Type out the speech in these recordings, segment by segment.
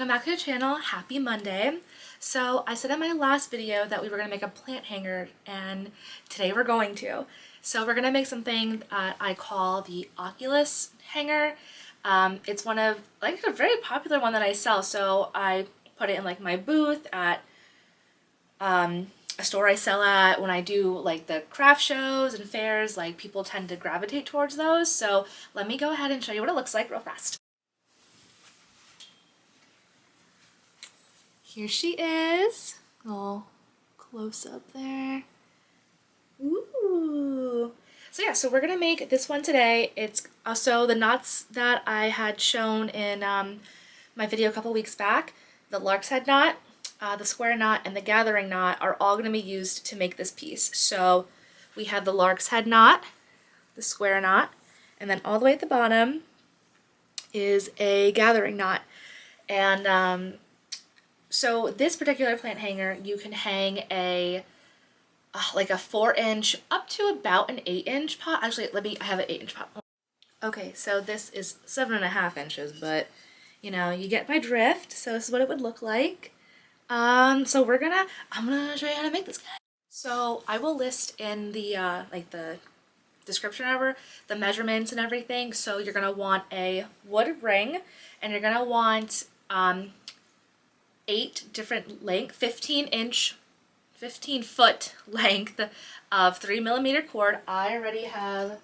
welcome back to the channel. Happy Monday. So I said in my last video that we were going to make a plant hanger, and today we're going to. So we're going to make something I call the Occulus Hanger. It's one of, like, a very popular one that I sell, so I put it in like my booth at a store I sell at. When I do like the craft shows and fairs, like, people tend to gravitate towards those. So let me go ahead and show you what it looks like real fast. Here she is. A little close up there. Ooh. So yeah, so we're gonna make this one today. It's also the knots that I had shown in my video a couple weeks back. The lark's head knot, the square knot, and the gathering knot are all gonna be used to make this piece. So we have the lark's head knot, the square knot, and then all the way at the bottom is a gathering knot. And so this particular plant hanger, you can hang a like a 4-inch up to about an 8-inch pot. Actually, I have an 8-inch pot. Okay, so this is 7.5 inches, but you know, you get my drift. So this is what it would look like. So I'm gonna show you how to make this guy. So I will list in the like the description over the measurements and everything. So you're gonna want a wood ring, and you're gonna want 8 different length, 15 foot length of 3mm cord. I already have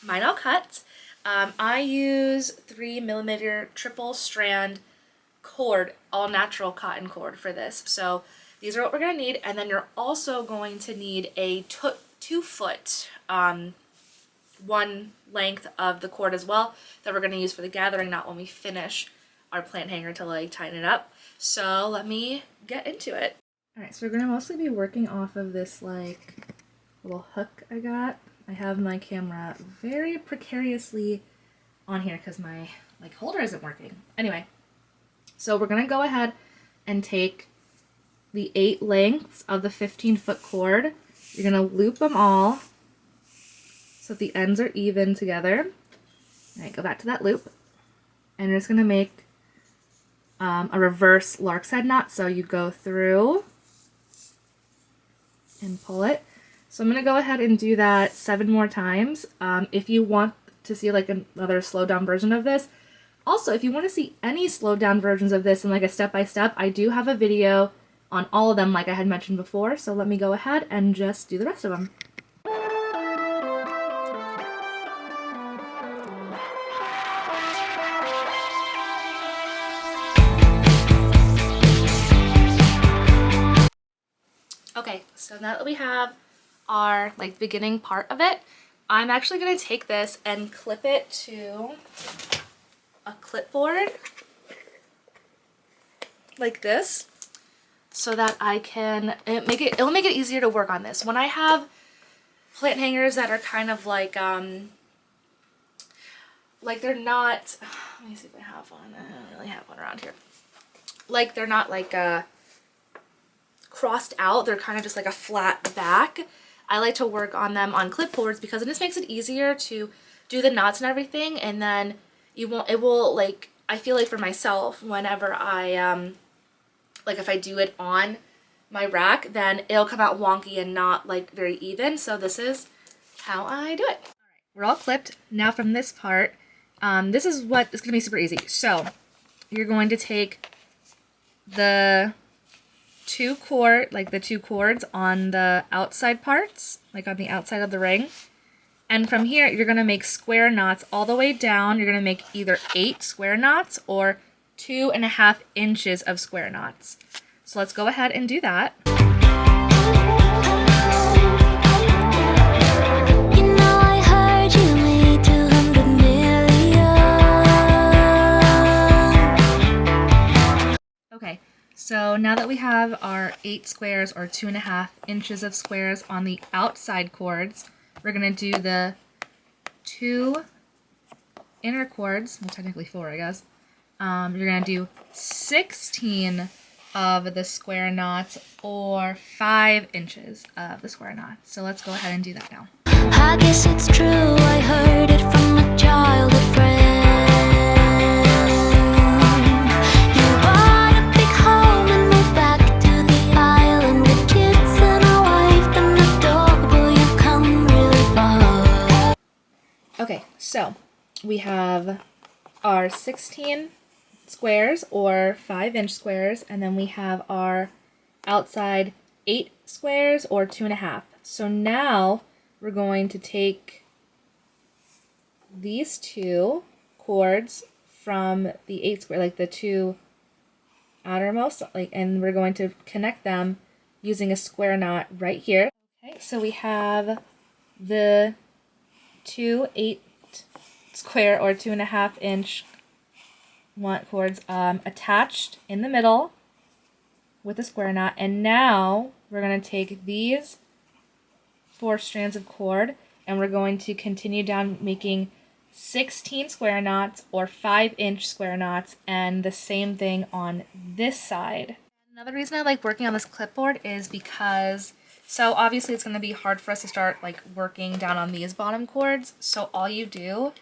mine all cut. I use 3mm triple strand cord, all natural cotton cord for this. So these are what we're gonna need, and then you're also going to need a 2 foot one length of the cord as well that we're gonna use for the gathering knot when we finish our plant hanger to like tighten it up. So let me get into it. Alright, so we're gonna mostly be working off of this like little hook I got. I have my camera very precariously on here because my like holder isn't working. Anyway, so we're gonna go ahead and take the 8 lengths of the 15-foot cord. You're gonna loop them all so that the ends are even together. Alright, go back to that loop. And you're just gonna make a reverse lark's head knot. So you go through and pull it. So I'm gonna go ahead and do that 7 more times. If you want to see like another slowed down version of this, also if you want to see any slowed down versions of this and like a step-by-step, I do have a video on all of them like I had mentioned before. So let me go ahead and just do the rest of them. Okay, so now that we have our like beginning part of it, I'm actually going to take this and clip it to a clipboard like this so that I can it'll make it easier to work on this. When I have plant hangers that are kind of like they're not, let me see if I have one. I don't really have one around here. Like they're not like crossed out, they're kind of just like a flat back. I like to work on them on clipboards because it just makes it easier to do the knots and everything, and then it will like, I feel like for myself, whenever I like if I do it on my rack, then it'll come out wonky and not like very even. So this is how I do it. All right, we're all clipped. Now from this part, this is what is gonna be super easy. So you're going to take the 2 cords on the outside parts, like on the outside of the ring. And from here, you're going to make square knots all the way down. You're going to make either 8 square knots or 2.5 inches of square knots. So let's go ahead and do that. Okay. So now that we have our 8 squares or 2.5 inches of squares on the outside cords, we're going to do the 2 inner cords, well technically 4 I guess. You're going to do 16 of the square knots or 5 inches of the square knots. So let's go ahead and do that now. I guess it's true, I heard it from a childhood friend. You So we have our 16 squares or 5-inch squares, and then we have our outside 8 squares or 2.5. So now we're going to take these two cords from the 8 square, like the two outermost, and we're going to connect them using a square knot right here. Okay, so we have the two 8 square or 2.5-inch cords attached in the middle with a square knot, and now we're going to take these 4 strands of cord and we're going to continue down making 16 square knots or 5-inch square knots, and the same thing on this side. Another reason I like working on this clipboard is because, so obviously it's going to be hard for us to start like working down on these bottom cords, so all you do,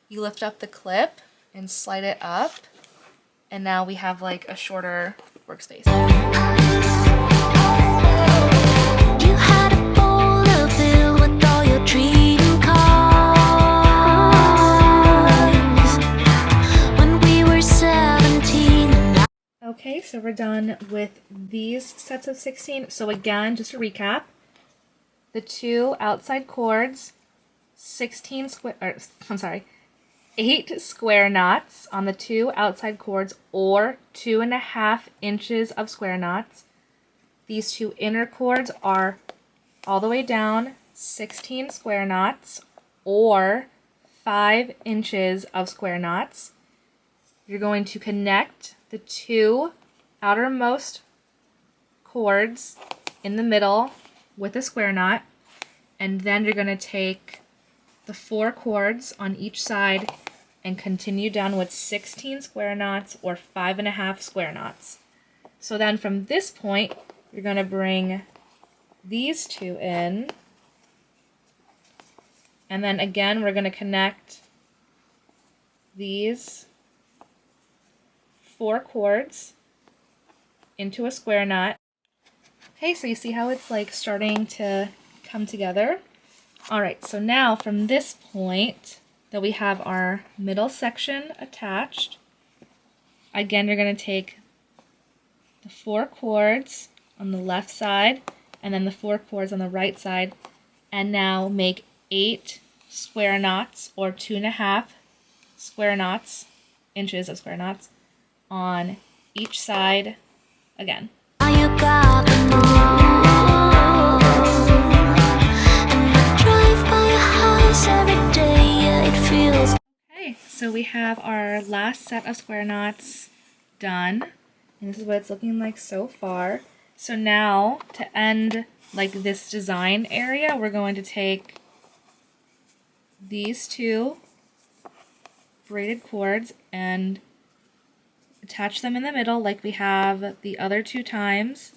you lift up the clip and slide it up, and now we have like a shorter workspace. You had a bowl filled with all your trading cards when we were 17. Okay, so we're done with these sets of 16. So again, just to recap, the two outside cords, 8 square knots on the two outside cords or 2.5 inches of square knots. These two inner cords are all the way down 16 square knots or 5 inches of square knots. You're going to connect the two outermost cords in the middle with a square knot, and then you're going to take the 4 cords on each side and continue down with 16 square knots or 5.5 square knots. So then from this point, you're going to bring these two in, and then again we're going to connect these 4 cords into a square knot. Okay, so you see how it's like starting to come together? Alright, so now from this point that we have our middle section attached, again you're going to take the 4 cords on the left side and then the 4 cords on the right side, and now make 8 square knots or 2.5 square knots, inches of square knots on each side again. You got them all. And I drive by your house every day, yeah, it feels. Okay, so we have our last set of square knots done, and this is what it's looking like so far. So now to end like this design area, we're going to take these two braided cords and attach them in the middle like we have the other 2 times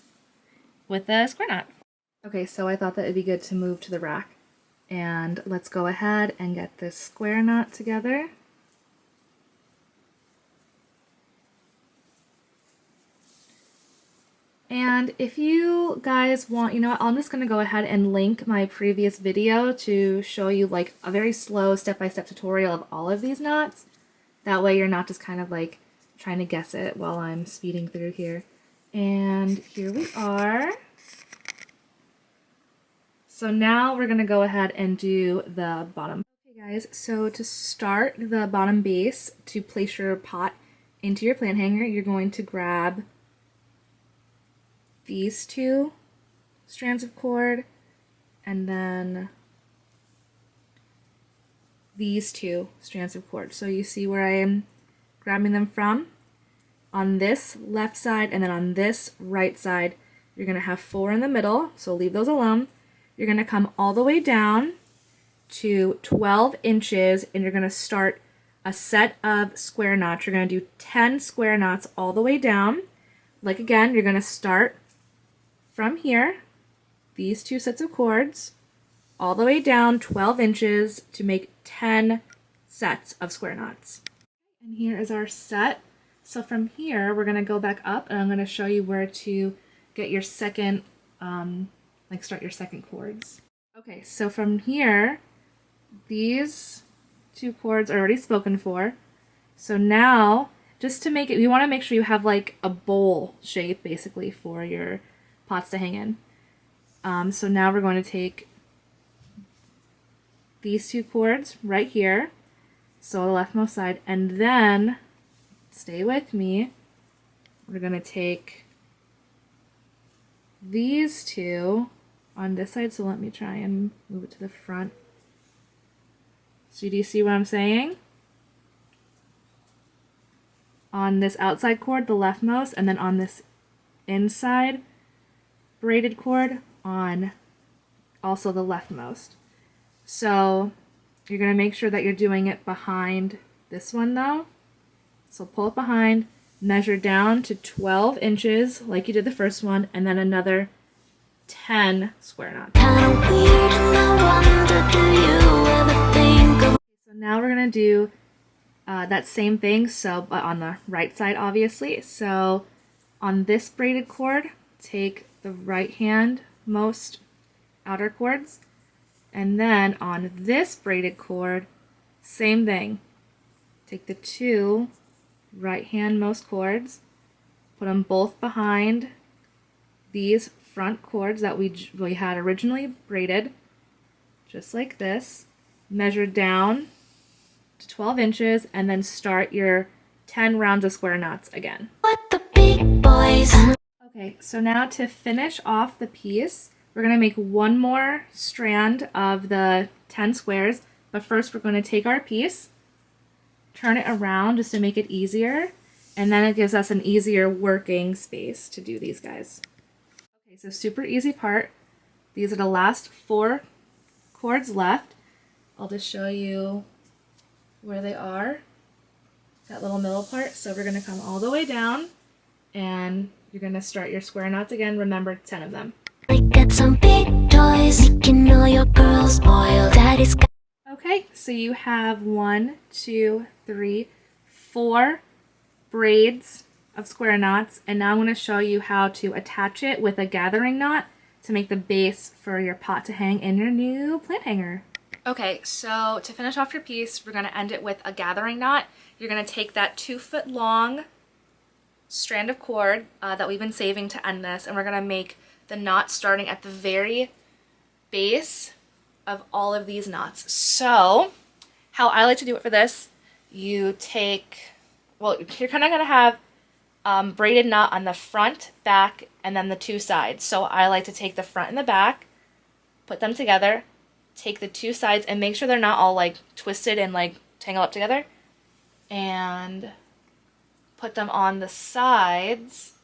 with a square knot. Okay, so I thought that it'd be good to move to the rack, and let's go ahead and get this square knot together. And if you guys want, you know what, I'm just going to go ahead and link my previous video to show you like a very slow step-by-step tutorial of all of these knots. That way you're not just kind of like trying to guess it while I'm speeding through here. And here we are. So now we're going to go ahead and do the bottom. Okay guys, so to start the bottom base, to place your pot into your plant hanger, you're going to grab these 2 strands of cord and then these 2 strands of cord. So you see where I am grabbing them from? On this left side and then on this right side, you're going to have 4 in the middle, so leave those alone. You're going to come all the way down to 12 inches and you're going to start a set of square knots. You're going to do 10 square knots all the way down. Like again, you're going to start from here, these 2 sets of cords, all the way down 12 inches to make 10 sets of square knots. And here is our set. So from here, we're going to go back up and I'm going to show you where to get your second, start your second cords. Okay, so from here, these two cords are already spoken for. So now, just to make it, you want to make sure you have like a bowl shape basically for your pots to hang in. So now we're going to take these two cords right here, so the leftmost side, and then, stay with me, we're going to take these two on this side, so let me try and move it to the front. So do you see what I'm saying? On this outside cord, the leftmost, and then on this inside braided cord on also the leftmost. So you're going to make sure that you're doing it behind this one though. So pull it behind, measure down to 12 inches like you did the first one, and then another 10 square knots. So now we're going to do that same thing, so but on the right side obviously. So on this braided cord, take the right hand most outer cords, and then on this braided cord, same thing. Take the two right hand most cords, put them both behind these front cords that we had originally braided, just like this. Measure down to 12 inches, and then start your 10 rounds of square knots again. What the big boys. Okay, so now to finish off the piece, we're going to make one more strand of the 10 squares, but first we're going to take our piece, turn it around just to make it easier, and then it gives us an easier working space to do these guys. Okay, so super easy part. These are the last 4 cords left. I'll just show you where they are, that little middle part. So we're going to come all the way down, and you're going to start your square knots again. Remember, 10 of them. Get some big toys, you know your girl's spoiled. Daddy's got. Okay, so you have 1, 2, 3, 4 braids of square knots, and now I'm going to show you how to attach it with a gathering knot to make the base for your pot to hang in your new plant hanger. Okay, so to finish off your piece, we're going to end it with a gathering knot. You're going to take that 2-foot long strand of cord that we've been saving to end this, and we're going to make the knot starting at the very base of all of these knots. So how I like to do it for this, you take, well, you're kind of going to have braided knot on the front, back, and then the 2 sides. So I like to take the front and the back, put them together, take the 2 sides, and make sure they're not all like twisted and like tangled up together, and put them on the sides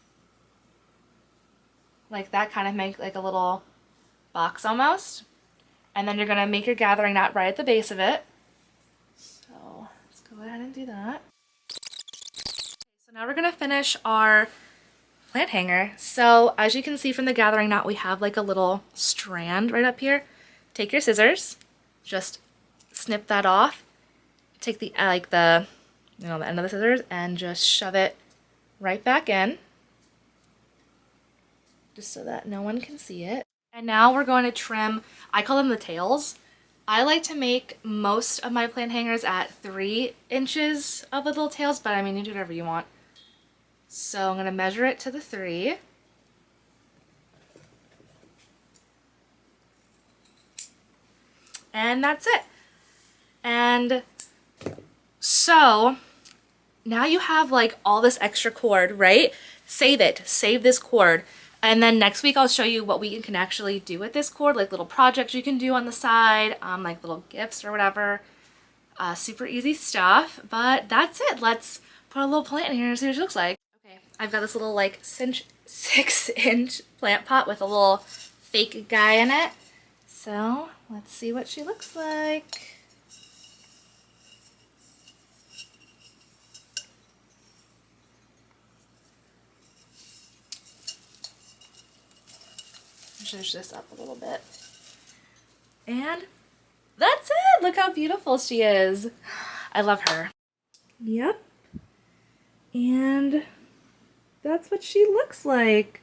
like that, kind of make like a little box almost. And then you're going to make your gathering knot right at the base of it. So let's go ahead and do that. So now we're going to finish our plant hanger. So as you can see from the gathering knot, we have like a little strand right up here. Take your scissors, just snip that off. Take the the end of the scissors and just shove it right back in, just so that no one can see it. And now we're going to trim, I call them the tails. I like to make most of my plant hangers at 3 inches of the little tails, but I mean, you do whatever you want. So I'm going to measure it to the 3. And that's it. And so now you have like all this extra cord, right? Save it, save this cord. And then next week I'll show you what we can actually do with this cord, like little projects you can do on the side, like little gifts or whatever. Super easy stuff, but that's it. Let's put a little plant in here and see what she looks like. Okay, I've got this little like 6-inch plant pot with a little fake guy in it. So let's see what she looks like. Zhuzh this up a little bit. And that's it! Look how beautiful she is. I love her. Yep. And that's what she looks like.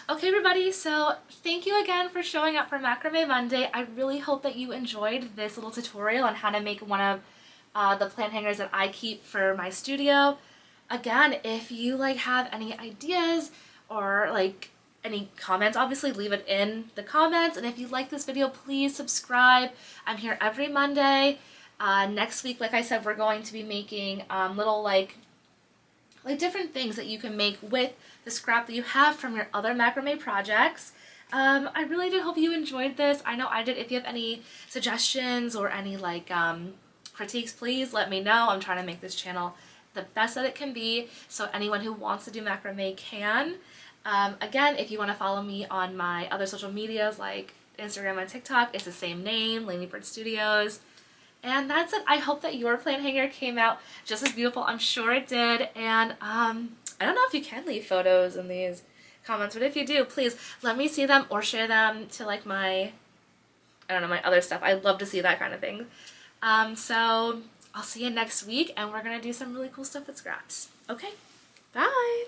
Okay, everybody, so thank you again for showing up for Macrame Monday. I really hope that you enjoyed this little tutorial on how to make one of the plant hangers that I keep for my studio. Again, if you have any ideas or any comments, obviously leave it in the comments. And if you like this video, please subscribe. I'm here every Monday. Next week, like I said, we're going to be making little different things that you can make with the scrap that you have from your other macrame projects. I really did hope you enjoyed this. I know I did. If you have any suggestions or any critiques, please let me know. I'm trying to make this channel the best that it can be, so anyone who wants to do macrame can. Again, if you want to follow me on my other social medias like Instagram and TikTok, it's the same name, Lainey Bird Studios. And that's it. I hope that your plant hanger came out just as beautiful. I'm sure it did. And I don't know if you can leave photos in these comments, but if you do, please let me see them or share them to my, I don't know, my other stuff. I'd love to see that kind of thing. So I'll see you next week, and we're going to do some really cool stuff with scraps. Okay, bye!